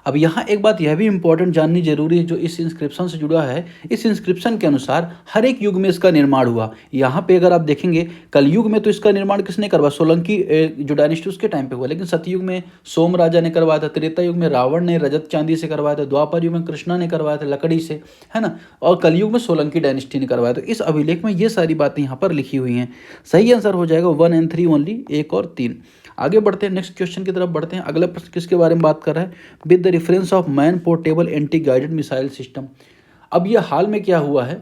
अब यहाँ एक बात यह भी इंपॉर्टेंट जाननी जरूरी है जो इस इंस्क्रिप्शन से जुड़ा है। इस इंस्क्रिप्शन के अनुसार हर एक युग में इसका निर्माण हुआ। यहाँ पे अगर आप देखेंगे कलयुग में तो इसका निर्माण किसने करवाया, सोलंकी जो डायनेस्टी उसके टाइम पे हुआ, लेकिन सतयुग में सोम राजा ने करवाया था, त्रेता युग में रावण ने रजत चांदी से करवाया था, द्वापर युग में कृष्णा ने करवाया था लकड़ी से, है ना, और कलयुग में सोलंकी डायनेस्टी ने करवाया। तो इस अभिलेख में ये सारी बातें यहाँ पर लिखी हुई हैं। सही आंसर हो जाएगा 1 और 3 ओनली, 1 और 3। आगे बढ़ते हैं, नेक्स्ट क्वेश्चन की तरफ बढ़ते हैं। अगला प्रश्न किसके बारे में बात कर रहा है, with the reference of man portable anti guided missile system. अब ये हाल में क्या हुआ है,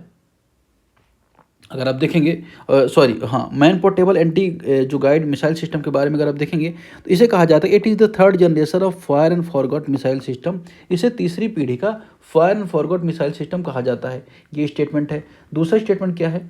अगर आप देखेंगे मैन पोर्टेबल एंटी जो गाइड मिसाइल सिस्टम के बारे में अगर आप देखेंगे तो इसे कहा जाता है it is the third generation of fire and forgot missile system. इसे तीसरी पीढ़ी का fire and forgot missile system कहा जाता है। ये स्टेटमेंट है। दूसरा स्टेटमेंट क्या है,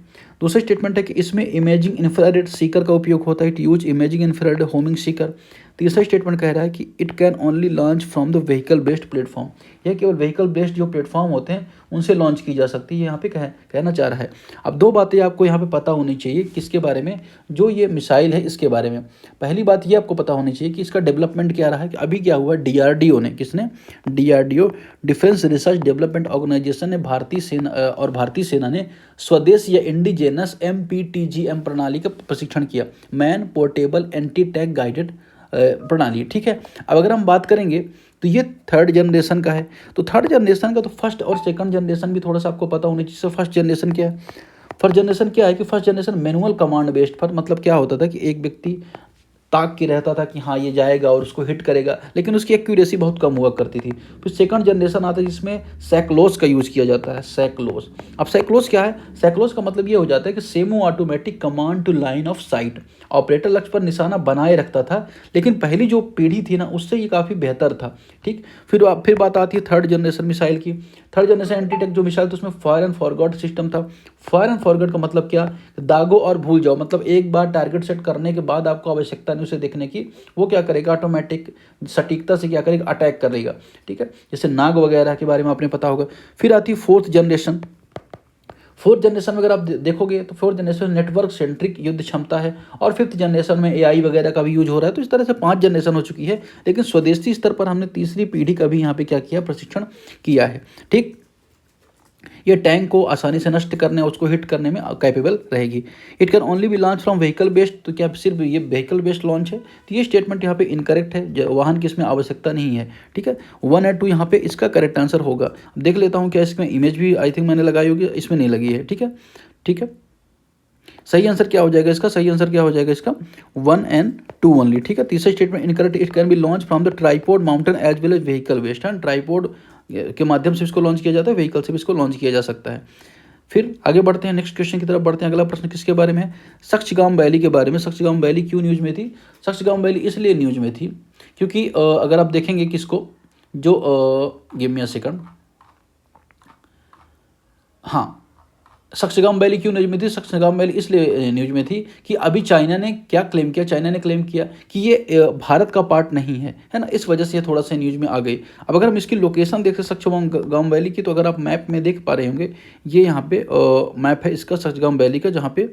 दूसरा स्टेटमेंट है कि इसमें इमेजिंग इंफ्रारेड सीकर का उपयोग होता है, it use imaging infrared homing Sikar. तीसरा स्टेटमेंट कह रहा है कि it can only launch from the vehicle based platform. यह केवल व्हीकल बेस्ड जो प्लेटफॉर्म होते हैं उनसे लॉन्च की जा सकती है, यहाँ पे कहना चाह रहा है। अब दो बातें आपको यहाँ पे पता होनी चाहिए किसके बारे में, जो ये मिसाइल है इसके बारे में। पहली बात ये आपको पता होनी चाहिए कि इसका डेवलपमेंट क्या रहा है, कि अभी क्या हुआ, डीआरडीओ ने, किसने, DRDO defence research development organisation ने, भारतीय सेना ने स्वदेश या इंडिजेनस MPTGM प्रणाली का प्रशिक्षण किया, man portable anti tank guided प्रणाली। ठीक है। अब अगर हम बात करेंगे तो ये थर्ड जनरेशन का है। तो थर्ड जनरेशन का तो फर्स्ट और सेकंड जनरेशन भी थोड़ा सा आपको पता होना चाहिए। फर्स्ट जनरेशन क्या है, फर्स्ट जनरेशन क्या है कि first generation manual command based पर, मतलब क्या होता था कि एक व्यक्ति ताक के रहता था कि हाँ ये जाएगा और उसको हिट करेगा, लेकिन उसकी एक्यूरेसी बहुत कम हुआ करती थी। फिर सेकंड जनरेशन आता है जिसमें सैक्लोस का यूज़ किया जाता है, सैक्लोस। अब सैक्लोस क्या है, सैक्लोस का मतलब ये हो जाता है कि semi automatic command to line of sight. Operator लक्ष्य पर निशाना बनाए रखता था, लेकिन पहली जो पीढ़ी थी ना उससे ये काफ़ी बेहतर था। ठीक। फिर बात आती है थर्ड जनरेशन मिसाइल की। थर्ड जनरेशन एंटीटेक जो मिसाइल था उसमें फायर एंड फॉरगॉट सिस्टम था। फायर एंड फॉरगॉट का मतलब क्या, दागो और भूल जाओ, मतलब एक बार टारगेट सेट करने के बाद आपको आवश्यकता नहीं उसे देखने की, वो क्या करेगा, ऑटोमेटिक सटीकता से क्या करेगा, अटैक करेगा। ठीक है, जैसे नाग वगैरह के बारे में आपने पता होगा। फिर आती है फोर्थ जनरेशन। फोर्थ जनरेशन में अगर आप देखोगे तो फोर्थ जनरेशन नेटवर्क सेंट्रिक युद्ध क्षमता है, और फिफ्थ जनरेशन में AI वगैरह का भी यूज हो रहा है। तो इस तरह से 5 जनरेशन हो चुकी है, लेकिन स्वदेशी स्तर पर हमने तीसरी पीढ़ी का भी यहाँ पे क्या किया, प्रशिक्षण किया है। ठीक। ये टैंक को आसानी से नष्ट करने, उसको हिट करने में कैपेबल रहेगी। It can only B launch from vehicle based. तो क्या सिर्फ ये व्हीकल बेस्ड लॉन्च है, तो ये स्टेटमेंट यहाँ पे इनकरेक्ट है, वाहन की इसमें आवश्यकता नहीं है। ठीक है, 1 और 2 यहाँ पे इसका करेक्ट आंसर होगा। देख लेता हूँ क्या इसमें इमेज भी आई थिंक मैंने लगाई होगी, इसमें नहीं लगी है। ठीक है, ठीक है, सही आंसर क्या हो जाएगा इसका, सही आंसर क्या हो जाएगा इसका, 1 और 2 ओनली। ठीक है, तीसरा statement incorrect, it can be launch from the tripod mountain as well as vehicle based. Tripod के माध्यम से इसको लॉन्च किया जाता है, व्हीकल से भी इसको लॉन्च किया जा सकता है। फिर आगे बढ़ते हैं, नेक्स्ट क्वेश्चन की तरफ बढ़ते हैं। अगला प्रश्न किसके बारे में है, सक्चगाम वैली के बारे में। सक्चगाम वैली क्यों न्यूज में थी, सक्चगाम वैली इसलिए न्यूज में थी क्योंकि अगर आप देखेंगे किसको, जो गिव मी अ सेकंड, हाँ, सक्चगाम वैली क्यों न्यूज में थी, सक्चगाम वैली इसलिए न्यूज में थी कि अभी चाइना ने क्या क्लेम किया, चाइना ने क्लेम किया कि ये भारत का पार्ट नहीं है, है ना, इस वजह से ये थोड़ा सा न्यूज में आ गई। अब अगर हम इसकी लोकेशन देखें सक्चगाम वैली की, तो अगर आप मैप में देख पा रहे होंगे, ये यहाँ पे मैप है इसका सक्चगाम वैली का, जहाँ पे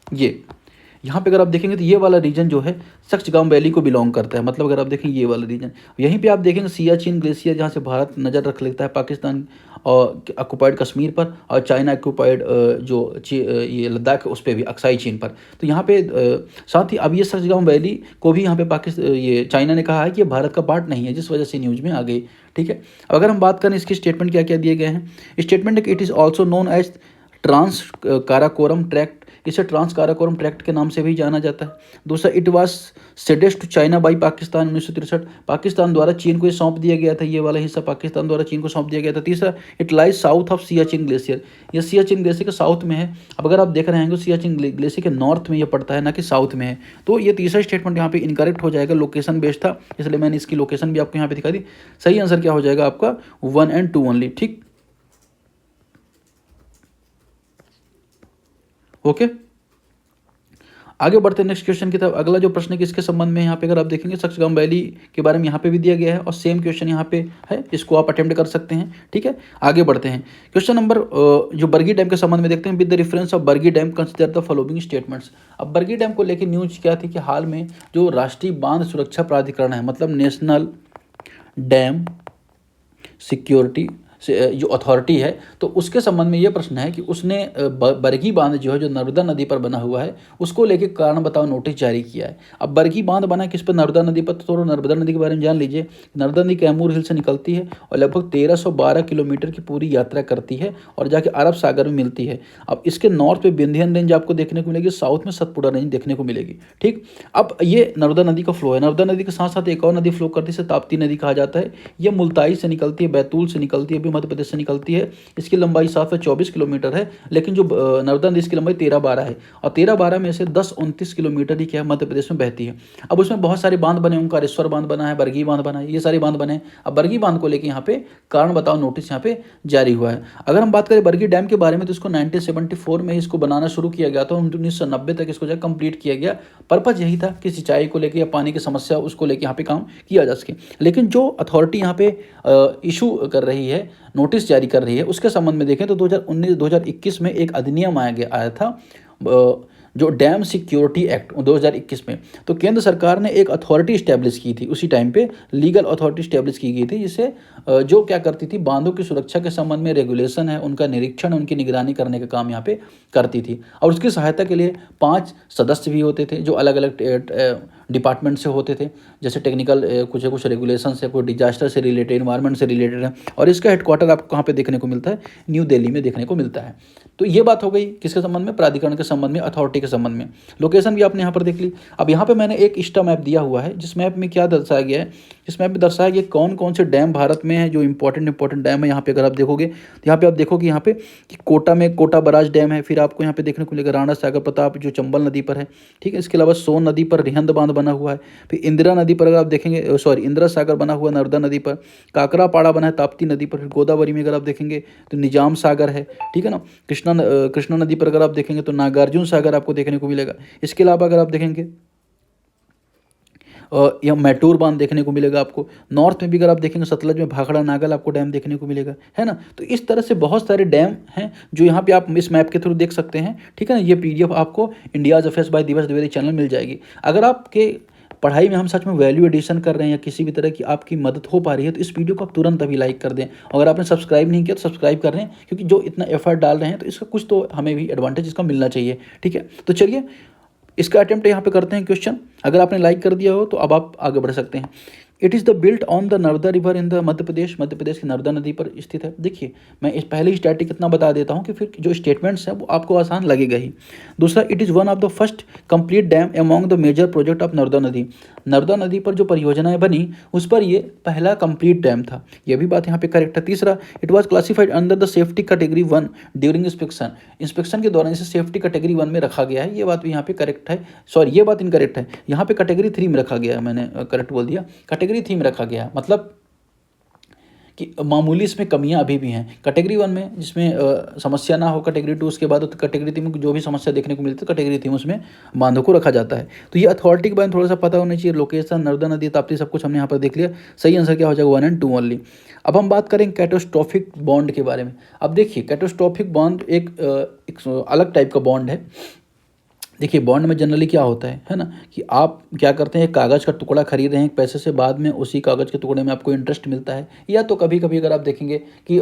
ये यहाँ पे अगर आप देखेंगे तो ये वाला रीजन जो है सक्चगाम वैली को बिलोंग करता है। मतलब अगर आप देखेंगे ये वाला रीजन, यहीं पे आप देखेंगे सियाचिन ग्लेशियर, जहाँ से भारत नज़र रख लेता है पाकिस्तान और ऑक्युपाइड कश्मीर पर, और चाइना ऑक्युपाइड ये लद्दाख उस पर भी, अक्साई चीन पर। तो यहाँ पे साथ ही अब ये सक्चगाम वैली को भी यहाँ पे पाकिस्तान, ये चाइना ने कहा है कि ये भारत का पार्ट नहीं है, जिस वजह से न्यूज़ में आ गई। ठीक है, अगर हम बात करें इसकी स्टेटमेंट क्या क्या दिए गए हैं, स्टेटमेंट है कि it is also known as trans Karakoram tract, इसे ट्रांस काराकोरम ट्रैक्ट के नाम से भी जाना जाता है। दूसरा, it was ceded to China by Pakistan 1963, Pakistan द्वारा चीन को ये सौंप दिया गया था, ये वाला हिस्सा पाकिस्तान द्वारा चीन को सौंप दिया गया था। तीसरा, it lies south of Siachen glacier, ये सियाचिन ग्लेशियर के साउथ में है। अब अगर आप देख रहे हैं तो सियाचिन ग्लेशियर के नॉर्थ में ये पड़ता है, ना कि साउथ में है। तो ये तीसरा स्टेटमेंट यहाँ पे इनकरेक्ट हो जाएगा, लोकेशन बेस्ड था, इसलिए मैंने इसकी लोकेशन भी आपको यहाँ पे दिखा दी। सही आंसर क्या हो जाएगा आपका, 1 और 2 ओनली। ठीक, ओके। आगे बढ़ते हैं नेक्स्ट क्वेश्चन की तरफ। अगला जो प्रश्न है किसके संबंध में, यहाँ पे अगर आप देखेंगे सक्सगाम वैली के बारे में यहाँ पे भी दिया गया है और सेम क्वेश्चन यहाँ पे है, इसको आप अटेम्प्ट कर सकते हैं। ठीक है, आगे बढ़ते हैं। क्वेश्चन नंबर जो बरगी डैम के संबंध में देखते हैं। With the reference of Bargi dam consider the following statements. अब बरगी डैम को लेकर न्यूज क्या थी कि हाल में जो राष्ट्रीय बांध सुरक्षा प्राधिकरण है, मतलब नेशनल डैम सिक्योरिटी जो अथॉरिटी है, तो उसके संबंध में ये प्रश्न है कि उसने बरगी बांध जो है, जो नर्मदा नदी पर बना हुआ है, उसको लेके कारण बताओ नोटिस जारी किया है। अब बरगी बांध बना किस पर, नर्मदा नदी पर। तो थोड़ा नर्मदा नदी के बारे में जान लीजिए। नर्मदा नदी कैमूर हिल से निकलती है और लगभग 1312 किलोमीटर की पूरी यात्रा करती है और जाके अरब सागर में मिलती है। अब इसके नॉर्थ पे विंध्यन रेंज आपको देखने को मिलेगी, साउथ में सतपुड़ा रेंज देखने को मिलेगी। ठीक, अब ये नर्मदा नदी का फ्लो है। नर्मदा नदी के साथ साथ एक और नदी फ्लो करती है, इसे ताप्ती नदी कहा जाता है। ये मुल्ताई से निकलती है, बैतूल से निकलती है, मध्य प्रदेश से निकलती है। इसकी लंबाई 724 किलोमीटर है, लेकिन जो नर्मदा नदी, इसकी लंबाई 1312 है और 1312 में से 1029 किलोमीटर ही क्या है, मध्य प्रदेश में बहती है। अब उसमें बहुत सारे बांध बने, ओंकारेश्वर बांध बना है, बरगी बांध बना है, ये सारे बांध बने हैं। अब बरगी बांध को लेकर यहाँ पे कारण बताओ नोटिस यहाँ पे जारी हुआ है। अगर हम बात करें बरगी डैम के बारे में, तो इसको 1974 में इसको बनाना शुरू किया गया था, 1990 तक इसको जो कंप्लीट किया गया। पर्पज यही था कि सिंचाई को लेकर या पानी की समस्या उसको लेकर यहाँ पे काम किया जा सके। लेकिन जो अथॉरिटी यहाँ पे इशू कर रही है, नोटिस जारी कर रही है, उसके संबंध में देखें तो 2019-2021 में एक अधिनियम आया था, जो डैम सिक्योरिटी एक्ट 2021 में। तो केंद्र सरकार ने एक अथॉरिटी इस्टेब्लिश की थी, उसी टाइम पे लीगल अथॉरिटी इस्टेब्लिश की गई थी, जिसे जो क्या करती थी, बांधों की सुरक्षा के संबंध में रेगुलेशन है, उनका निरीक्षण, उनकी निगरानी करने का काम यहाँ पे करती थी। और उसकी सहायता के लिए 5 सदस्य भी होते थे, जो अलग अलग डिपार्टमेंट से होते थे। जैसे टेक्निकल कुछ रेगुलेशन है, कोई डिजास्टर से रिलेटेड, इन्वायरमेंट से रिलेटेड है। और इसका हेडक्वार्टर आपको कहाँ पे देखने को मिलता है, न्यू दिल्ली में देखने को मिलता है। तो ये बात हो गई किसके संबंध में, प्राधिकरण के संबंध में, अथॉरिटी के संबंध में। लोकेशन भी आपने यहाँ पर देख ली। अब यहाँ पे मैंने एक इंस्टा मैप दिया हुआ है, जिस मैप में क्या दर्शाया गया है, इस मैप में दर्शाया गया कौन कौन से डैम भारत में है, जो इंपॉर्टेंट डैम है। यहाँ पे अगर आप देखोगे तो यहाँ पे आप देखोगे यहाँ पे कि कोटा में कोटा बराज डैम है। फिर आपको यहाँ पे देखने को मिलेगा राणा सागर प्रताप, जो चंबल नदी पर है। ठीक है, इसके अलावा सोन नदी पर रिहंद बांध बना हुआ है। फिर इंदिरा नदी पर अगर आप देखेंगे, इंदिरा सागर बना हुआ नर्मदा नदी पर। काकरापाड़ा बना है ताप्ती नदी पर। फिर गोदावरी में अगर आप देखेंगे तो निजाम सागर है। ठीक है ना, कृष्णा नदी पर अगर आप देखेंगे तो नागार्जुन सागर आपको देखने को मिलेगा। इसके अलावा अगर आप देखेंगे या मैटूर बांध देखने को मिलेगा आपको। नॉर्थ में भी अगर आप देखेंगे सतलज में भाखड़ा नागल आपको डैम देखने को मिलेगा, है ना। तो इस तरह से बहुत सारे डैम हैं जो यहाँ पे आप इस मैप के थ्रू देख सकते हैं। ठीक है ना, ये PDF आपको इंडियाज अफेयर्स बाय दिवस द्विवेदी चैनल मिल जाएगी। अगर आपके पढ़ाई में हम सच में वैल्यू एडिशन कर रहे हैं या किसी भी तरह की आपकी मदद हो पा रही है, तो इस वीडियो को आप तुरंत अभी लाइक कर दें। अगर आपने सब्सक्राइब नहीं किया तो सब्सक्राइब कर रहे हैं, क्योंकि जो इतना एफर्ट डाल रहे हैं तो इसका कुछ तो हमें भी एडवांटेज इसका मिलना चाहिए। ठीक है, तो चलिए इसका अटेम्प्ट यहाँ पे करते हैं क्वेश्चन। अगर आपने लाइक कर दिया हो तो अब आप आगे बढ़ सकते हैं। It is the built on the Narmada river in the Madhya Pradesh की नर्मदा नदी पर स्थित है। देखिए, मैं इस पहले ही स्टैटिक इतना बता देता हूँ कि फिर जो स्टेटमेंट्स हैं वो आपको आसान लगेगा ही। दूसरा, it is one of the first complete dam among the major project of Narmada नदी। नर्मदा नदी पर जो परियोजनाएं बनी उस पर ये पहला कंप्लीट डैम था, ये भी बात यहाँ पे करेक्ट है। तीसरा, it was classified under the safety category 1 during inspection के दौरान इसे सेफ्टी कैटेगरी 1 में रखा गया है, ये बात भी यहाँ पे करेक्ट है। सॉरी, ये बात इनकरेक्ट है, यहाँ पे कैटेगरी 3 में रखा गया है, मैंने करेक्ट बोल दिया, कैटेगरी 3 में रखा गया है। मतलब कि मामूली इसमें कमियां अभी भी हैं। कैटेगरी 1 में जिसमें समस्या ना हो, कैटेगरी 2 उसके बाद, तो कैटेगरी 3 में जो भी समस्या देखने को मिलती है कैटेगरी 3 उसमें बांधों को रखा जाता है। तो ये अथॉरिटी के बारे में थोड़ा सा पता होना चाहिए। लोकेशन, नर्मदा नदी, ताप्ती, सब कुछ हमने यहाँ पर देख लिया। सही आंसर क्या हो जाएगा, 1 और 2 ओनली। अब हम बात करें कैटास्ट्रोफिक बॉन्ड के बारे में। अब देखिए, कैटास्ट्रोफिक बॉन्ड एक अलग टाइप का बॉन्ड है। देखिए, बॉन्ड में जनरली क्या होता है ना, कि आप क्या करते हैं, एक कागज़ का टुकड़ा खरीद रहे हैं पैसे से, बाद में उसी कागज़ के टुकड़े में आपको इंटरेस्ट मिलता है। या तो कभी कभी अगर आप देखेंगे कि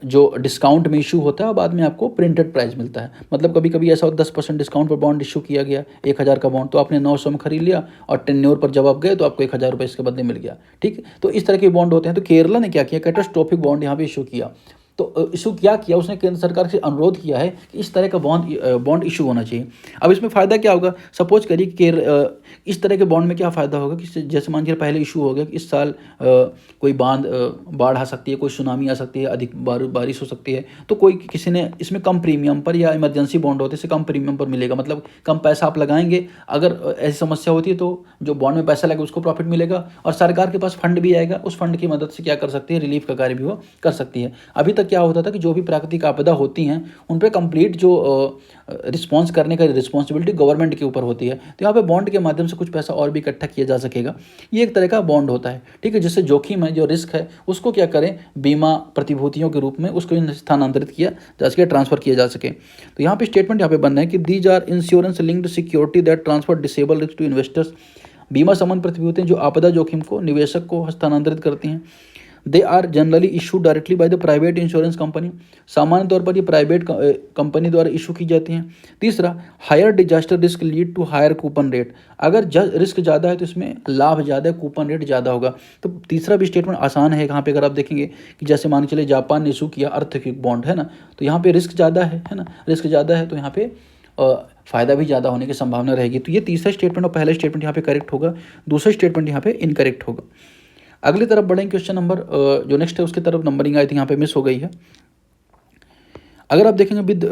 जो डिस्काउंट में इशू होता है, बाद में आपको प्रिंटेड प्राइस मिलता है। मतलब कभी कभी ऐसा होता है 10% डिस्काउंट पर बॉन्ड इशू किया गया, 1000 का बॉन्ड, तो आपने 900 में खरीद लिया और टेन्योर पर जब आप गए तो आपको 1000 रुपये इसके बदले मिल गया। ठीक है, तो इस तरह के बॉन्ड होते हैं। तो केरला ने क्या किया, कैटास्ट्रोफिक बॉन्ड यहाँ पे इशू किया। तो इशू क्या किया उसने, केंद्र सरकार से अनुरोध किया है कि इस तरह का बॉन्ड इशू होना चाहिए। अब इसमें फ़ायदा क्या होगा, सपोज करिए कि इस तरह के बॉन्ड में क्या फ़ायदा होगा कि जैसे मान के पहले इशू हो गया कि इस साल कोई बाढ़ आ सकती है, कोई सुनामी आ सकती है, अधिक बारिश हो सकती है, तो कोई किसी ने इसमें कम प्रीमियम पर, या इमरजेंसी बॉन्ड होते हैं कम प्रीमियम पर मिलेगा, मतलब कम पैसा आप लगाएंगे। अगर ऐसी समस्या होती है तो जो बॉन्ड में पैसा लगेगा उसको प्रॉफिट मिलेगा और सरकार के पास फंड भी आएगा, उस फंड की मदद से क्या कर सकती है, रिलीफ का कार्य भी वो कर सकती है। अभी तक क्या होता था कि जो भी प्राकृतिक आपदा होती हैं उन पर कंप्लीट जो रिस्पॉन्स करने का रिस्पॉन्सिबिलिटी गवर्नमेंट के ऊपर होती है। तो यहाँ पे बॉन्ड के माध्यम से कुछ पैसा और भी इकट्ठा किया जा सकेगा। ये एक तरह का बॉन्ड होता है, ठीक है, जिससे जोखिम है, जो रिस्क है, उसको क्या करें, बीमा प्रतिभूतियों के रूप में उसको स्थानांतरित किया जा सके, ट्रांसफर किया जा सके। तो यहाँ पे स्टेटमेंट यहाँ पे बन रहा है कि these are insurance linked security that transfer disable risk to investors. बीमा संबंध प्रतिभूतियां जो आपदा जोखिम को निवेशक को हस्तांतरित करती हैं। They are generally issue directly by the private insurance company. सामान्य तौर पर ये प्राइवेट कंपनी द्वारा इशू की जाती हैं। तीसरा, higher disaster risk lead to higher coupon rate. अगर रिस्क ज़्यादा है तो इसमें लाभ ज़्यादा है, कूपन रेट ज़्यादा होगा। तो तीसरा भी स्टेटमेंट आसान है यहाँ पे। अगर आप देखेंगे कि जैसे मान के चले जापान ने इशू किया अर्थक्वेक बॉन्ड, है ना, तो यहाँ पे रिस्क ज़्यादा है ना, रिस्क ज़्यादा है तो यहाँ पे फ़ायदा भी ज़्यादा होने की संभावना रहेगी। तो ये तीसरा स्टेटमेंट और पहला स्टेटमेंट यहाँ पे करेक्ट होगा, दूसरा स्टेटमेंट यहाँ पे इनकरेक्ट होगा। अगली तरफ बढ़ेंगे, क्वेश्चन नंबर जो नेक्स्ट है उसकी तरफ नंबरिंग आई थी यहाँ पे मिस हो गई है। अगर आप देखेंगे with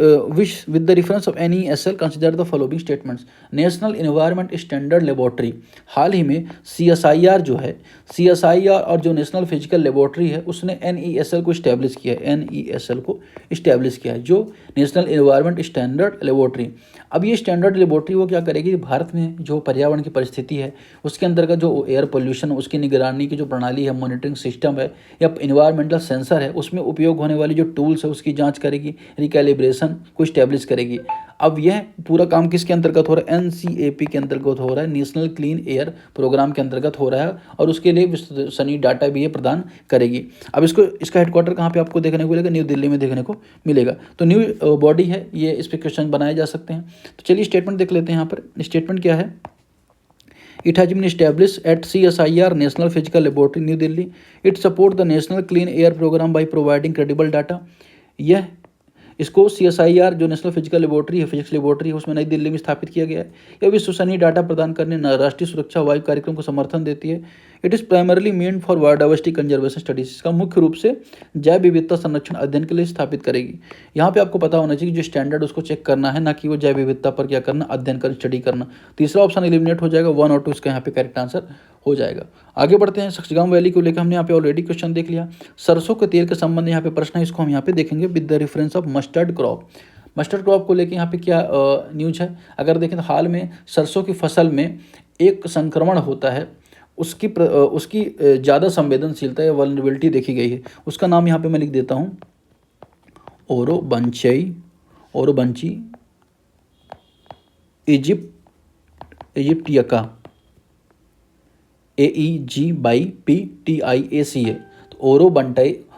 the reference of NESL consider the following statements. National environment standard laboratory, हाल ही में CSIR जो है, CSIR और जो नेशनल फिजिकल लेबोरेटरी है उसने NESL को इस्टेब्लिश किया है, NESL को इस्टेब्लिश किया है, जो नेशनल एनवायरनमेंट स्टैंडर्ड लेबोरेटरी। अब ये स्टैंडर्ड लेबोरेटरी वो क्या करेगी, भारत में जो पर्यावरण की परिस्थिति है उसके अंतर्गत जो एयर पोल्यूशन, उसकी निगरानी की जो प्रणाली है, मॉनिटरिंग सिस्टम है या इन्वायरमेंटल सेंसर है, उसमें उपयोग होने वाली जो टूल्स है उसकी जांच करेगी, रिकैलिब्रेशन को इस्टेब्लिश करेगी। अब यह पूरा काम किसके अंतर्गत हो रहा है, NCAP के अंतर्गत हो रहा है, नेशनल क्लीन एयर प्रोग्राम के अंतर्गत हो रहा है, और उसके लिए विश्वसनीय डाटा भी ये प्रदान करेगी। अब इसका हेडक्वार्टर कहाँ पे आपको देखने को मिलेगा, न्यू दिल्ली में देखने को मिलेगा। तो न्यू बॉडी है, ये इस पर क्वेश्चन बनाए जा सकते हैं। तो चलिए स्टेटमेंट देख लेते हैं। यहाँ पर स्टेटमेंट क्या है, it has been established at CSIR national physical laboratory new Delhi. It support the national clean air programme by providing credible data. यह इसको CSIR जो नेशनल फिजिकल लेबोरेटरी है, फिजिक्स लेबोरेटरी है, उसमें नई दिल्ली में स्थापित किया गया है। यह विश्वसनीय डाटा प्रदान करने राष्ट्रीय सुरक्षा वायु कार्यक्रम को समर्थन देती है। It is primarily meant for biodiversity conservation studies. इसका मुख्य रूप से जैव विविधता संरक्षण अध्ययन के लिए स्थापित करेगी। यहाँ पे आपको पता होना चाहिए कि जो स्टैंडर्ड उसको चेक करना है, ना कि वो जैव विविधता पर क्या करना, अध्ययन कर स्टडी करना। तीसरा ऑप्शन एलिमिनेट हो जाएगा, 1 और 2 इसका यहाँ पे करेक्ट आंसर हो जाएगा। आगे बढ़ते हैं। सख्सगांव वैली को लेकर हमने यहाँ पे ऑलरेडी क्वेश्चन देख लिया। सरसों के तेल के संबंध में यहाँ पे प्रश्न है, इसको हम यहाँ पे देखेंगे with the reference of mustard crop. Mustard crop को लेकर यहाँ पे क्या न्यूज है, अगर देखें तो हाल में सरसों की फसल में एक संक्रमण होता है, उसकी ज़्यादा संवेदनशीलता या वल्नरेबिलिटी देखी गई है। उसका नाम यहाँ पे मैं लिख देता हूँ, ओरोबंची इजिप्टिका, AEGYPTIACA। तो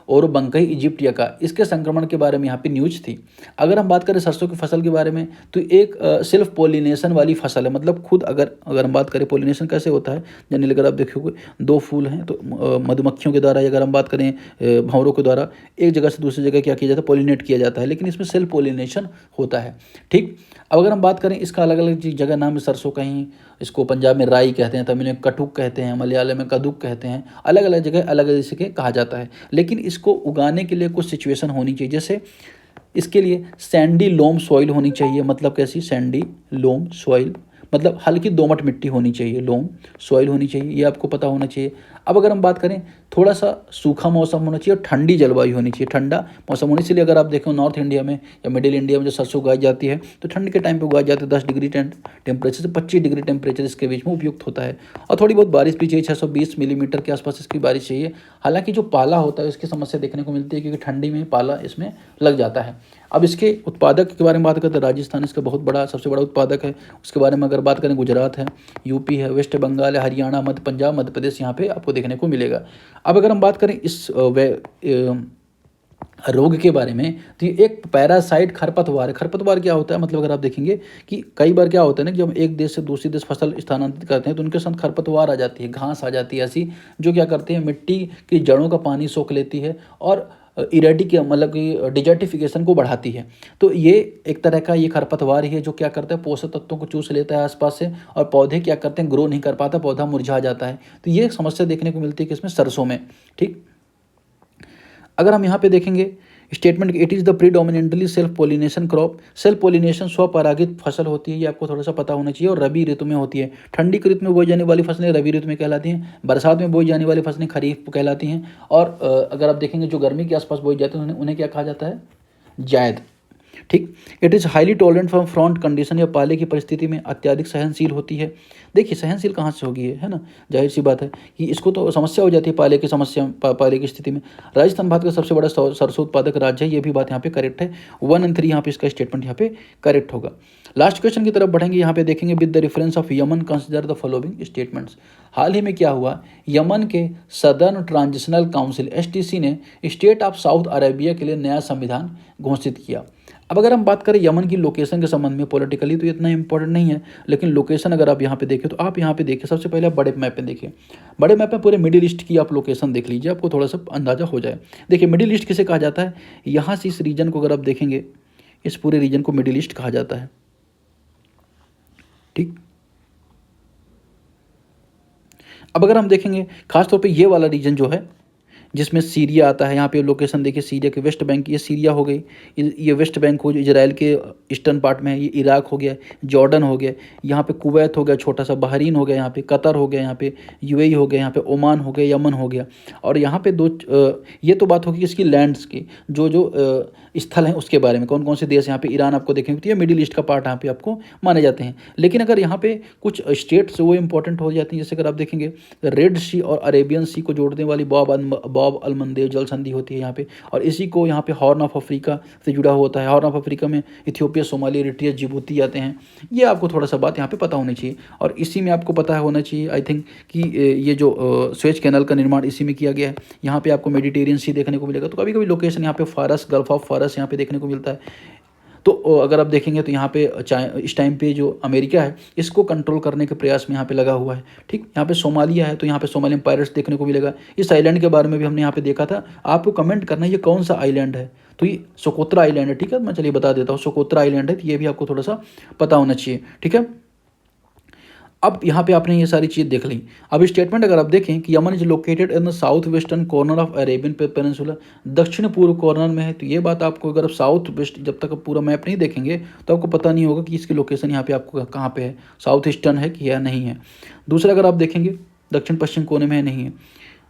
ओरोबंकई इजिप्टिका, इसके संक्रमण के बारे में यहाँ पे न्यूज थी। अगर हम बात करें सरसों की फसल के बारे में, तो एक सेल्फ पोलिनेशन वाली फसल है, मतलब खुद अगर हम बात करें पोलिनेशन कैसे होता है, यानी अगर आप देखोगे 2 फूल हैं तो मधुमक्खियों के द्वारा, अगर हम बात करें भंवरों के द्वारा एक जगह से दूसरी जगह क्या किया जाता है, पोलिनेट किया जाता है, लेकिन इसमें सेल्फ पोलिनेशन होता है। ठीक, अब अगर हम बात करें इसका अलग अलग जगह नाम है सरसों, कहीं इसको पंजाब में राई कहते हैं, तमिल में कटुक कहते हैं, मलयालम में कदुक कहते हैं, अलग अलग जगह अलग अलग जैसे कहा जाता है। लेकिन इसको उगाने के लिए कुछ सिचुएशन होनी चाहिए, जैसे इसके लिए सैंडी लोम सॉइल होनी चाहिए। मतलब कैसी, सैंडी लोम सॉइल मतलब हल्की दोमट मिट्टी होनी चाहिए, लोम सॉइल होनी चाहिए, ये आपको पता होना चाहिए। अब अगर हम बात करें, थोड़ा सा सूखा मौसम होना चाहिए और ठंडी जलवायु होनी चाहिए, ठंडा मौसम होने, इसलिए अगर आप देखें नॉर्थ इंडिया में या मिडिल इंडिया में जो सरसों उगाई जाती है तो ठंड के टाइम पे उगाई जाती है। 10 डिग्री टेम्परेचर से 25 डिग्री टेम्परेचर इसके बीच में उपयुक्त होता है। और थोड़ी बहुत बारिश भी चाहिए, 620 मिलीमीटर के आसपास इसकी बारिश चाहिए। हालांकि जो पाला होता है उसकी समस्या देखने को मिलती है, क्योंकि ठंडी में पाला इसमें लग जाता है। अब इसके उत्पादक के बारे में बात करते हैं, राजस्थान इसका बहुत बड़ा सबसे बड़ा उत्पादक है। उसके बारे में अगर बात करें, गुजरात है, यूपी है, वेस्ट बंगाल है, हरियाणा, मध्य पंजाब, मध्य प्रदेश यहाँ पे आपको देखने को मिलेगा। अब अगर हम बात करें इस रोग के बारे में, तो ये एक पैरासाइट खरपतवार है। खरपतवार क्या होता है, मतलब अगर आप देखेंगे कि कई बार क्या होता है ना, कि जब एक देश से दूसरी देश फसल स्थानांतरित करते हैं तो उनके साथ खरपतवार आ जाती है, घास आ जाती है ऐसी, जो क्या करती है, मिट्टी की जड़ों का पानी सोख लेती है और मतलब कि डिजर्टिफिकेशन को बढ़ाती है। तो ये एक तरह का ये खरपतवार ही है जो क्या करता है, पोषक तत्वों को चूस लेता है आसपास से, और पौधे क्या करते हैं, ग्रो नहीं कर पाता, पौधा मुरझा जाता है। तो ये एक समस्या देखने को मिलती है कि इसमें सरसों में। ठीक, अगर हम यहाँ पे देखेंगे statement it is the predominantly self pollination crop. Self pollination स्वपरागित फसल होती है, ये आपको थोड़ा सा पता होना चाहिए, और रबी ऋतु में होती है। ठंडी के ऋतु में बोई जाने वाली फसलें रबी ऋतु में कहलाती हैं, बरसात में बोई जाने वाली फसलें खरीफ कहलाती हैं, और अगर आप देखेंगे जो गर्मी के आसपास बोई जाती हैं उन्हें क्या कहा जाता है, जायद। ठीक। It is highly tolerant from front condition, या पाले की परिस्थिति में अत्यधिक सहनशील होती है। देखिए सहनशील कहाँ से होगी है ना, जाहिर सी बात है कि इसको तो समस्या हो जाती है पाले की समस्या, पाले की स्थिति में। राजस्थान भारत का सबसे बड़ा सरसों उत्पादक राज्य है, ये भी बात यहाँ पे करेक्ट है। 1 और 3 यहाँ पे इसका स्टेटमेंट यहाँ पे करेक्ट होगा। लास्ट क्वेश्चन की तरफ बढ़ेंगे, यहाँ पे देखेंगे with the reference of Yemen consider the following statements. हाल ही में क्या हुआ, यमन के सदर्न ट्रांजिशनल काउंसिल STC ने स्टेट ऑफ साउथ अरेबिया के लिए नया संविधान घोषित किया। अब अगर हम बात करें यमन की लोकेशन के संबंध में, पॉलिटिकली तो इतना इंपॉर्टेंट नहीं है, लेकिन लोकेशन अगर आप यहाँ पे देखें तो आप यहाँ पे देखिए, सबसे पहले आप बड़े मैप में देखिए, बड़े मैप में पूरे मिडिल ईस्ट की आप लोकेशन देख लीजिए, आपको थोड़ा सा अंदाजा हो जाए। देखिए मिडिल ईस्ट किसे कहा जाता है, यहाँ से इस रीजन को अगर आप देखेंगे, इस पूरे रीजन को मिडिल ईस्ट कहा जाता है। ठीक। अब अगर हम देखेंगे खासतौर पर ये वाला रीजन जो है जिसमें सीरिया आता है, यहाँ पे लोकेशन देखिए, सीरिया के वेस्ट बैंक, ये सीरिया हो गई, ये वेस्ट बैंक हो, जो इजराइल के ईस्टर्न पार्ट में है, ये इराक हो गया, जॉर्डन हो गया, यहाँ पे कुवैत हो गया, छोटा सा बहरीन हो गया, यहाँ पे कतर हो गया, यहाँ पे UAE हो गया, यहाँ पे ओमान हो गया, यमन हो गया। और यहाँ पे ये तो बात होगी इसकी लैंड्स की, जो जो स्थल हैं उसके बारे में, कौन कौन से देश, यहाँ पे ईरान आपको देखेंगे तो ये मिडिल ईस्ट का पार्ट यहाँ पे आपको माने जाते हैं। लेकिन अगर यहाँ पे कुछ स्टेट्स वो इंपॉर्टेंट हो जाती हैं, जैसे अगर आप देखेंगे रेड सी और अरेबियन सी को जोड़ने वाली बॉब अलमंदेव जल संधि होती है यहाँ पे, और इसी को यहाँ पे हॉर्न ऑफ अफ्रीका से जुड़ा होता है। हॉर्न ऑफ अफ्रीका में इथियोपिया, सोमालिया, इरिट्रिया, जिबूती आते हैं। ये आपको थोड़ा सा बात यहाँ पे पता होनी चाहिए, और इसी में आपको पता होना चाहिए आई थिंक कि ये जो स्वेज कैनाल का निर्माण इसी में किया गया है। यहाँ पे आपको मेडिटेरियन सी देखने को मिलेगा, तो कभी कभी लोकेशन यहाँ पे फारस, गल्फ ऑफ फारस यहाँ पे देखने को मिलता है। तो अगर आप देखेंगे तो यहाँ पे इस टाइम पे जो अमेरिका है इसको कंट्रोल करने के प्रयास में यहाँ पे लगा हुआ है। ठीक। यहाँ पे सोमालिया है, तो यहाँ पे सोमालियन पायरेट्स देखने को मिलेगा। इस आइलैंड के बारे में भी हमने यहाँ पे देखा था, आपको कमेंट करना है ये कौन सा आइलैंड है, तो ये सोकोत्रा आइलैंड है। ठीक है, मैं चलिए बता देता हूँ, सोकोत्रा आइलैंड है, तो ये भी आपको थोड़ा सा पता होना चाहिए। ठीक है, अब यहाँ पे आपने ये सारी चीज़ देख ली। अब स्टेटमेंट अगर आप देखें कि Yemen is located in the south western corner of Arabian peninsula, दक्षिण पूर्व कॉर्नर में है, तो ये बात आपको, अगर आप साउथ वेस्ट जब तक आप पूरा मैप नहीं देखेंगे तो आपको पता नहीं होगा कि इसकी लोकेशन यहाँ पे आपको कहाँ पे है, साउथ ईस्टर्न है कि या नहीं है। दूसरा अगर आप देखेंगे दक्षिण पश्चिम कोने में है, नहीं है।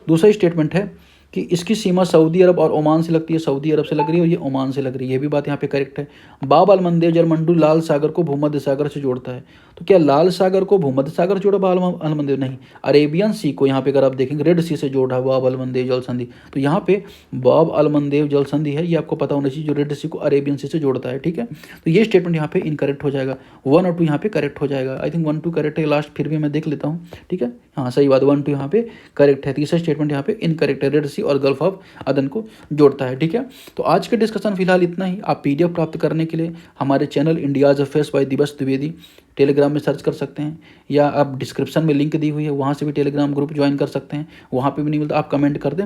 दूसरा स्टेटमेंट है कि इसकी सीमा सऊदी अरब और ओमान से लगती है, सऊदी अरब से लग रही है और ये ओमान से लग रही है, ये भी बात यहाँ पे करेक्ट है। बाब अल मंदेव जलमंडू लाल सागर को भूमध्य सागर से जोड़ता है, तो क्या लाल सागर को भूमध्य सागर से जोड़ा बाब अल मंदेव? नहीं, अरेबियन सी को यहाँ पे अगर आप देखेंगे रेड सी से जोड़ा बाब अल मंदेव जल संधि, तो यहाँ पे बाब अल मंदेव जल संधि है, ये आपको पता होना चाहिए, जो रेड सी को अरेबियन सी से जोड़ता है। ठीक है, तो ये स्टेटमेंट यहाँ पे इनकरेक्ट हो जाएगा, 1 और 2 यहाँ पे करेक्ट हो जाएगा। आई थिंक 1 2 करेक्ट है, लास्ट फिर भी मैं देख लेता हूँ। ठीक है, हाँ सही बात, 1 2 यहाँ पे करेक्ट है। तीसरा स्टेटमेंट यहाँ पे इनकरेक्ट है, रेड सी और गल्फ ऑफ अदन को जोड़ता है। ठीक है, तो आज के डिस्कशन फिलहाल इतना ही। आप PDF प्राप्त करने के लिए हमारे चैनल इंडियाज अफेयर्स बाय दिवस द्विवेदी टेलीग्राम में सर्च कर सकते हैं, या आप डिस्क्रिप्शन में लिंक दी हुई है वहाँ से भी टेलीग्राम ग्रुप ज्वाइन कर सकते हैं, वहाँ पे भी नहीं मिलता आप कमेंट कर दें।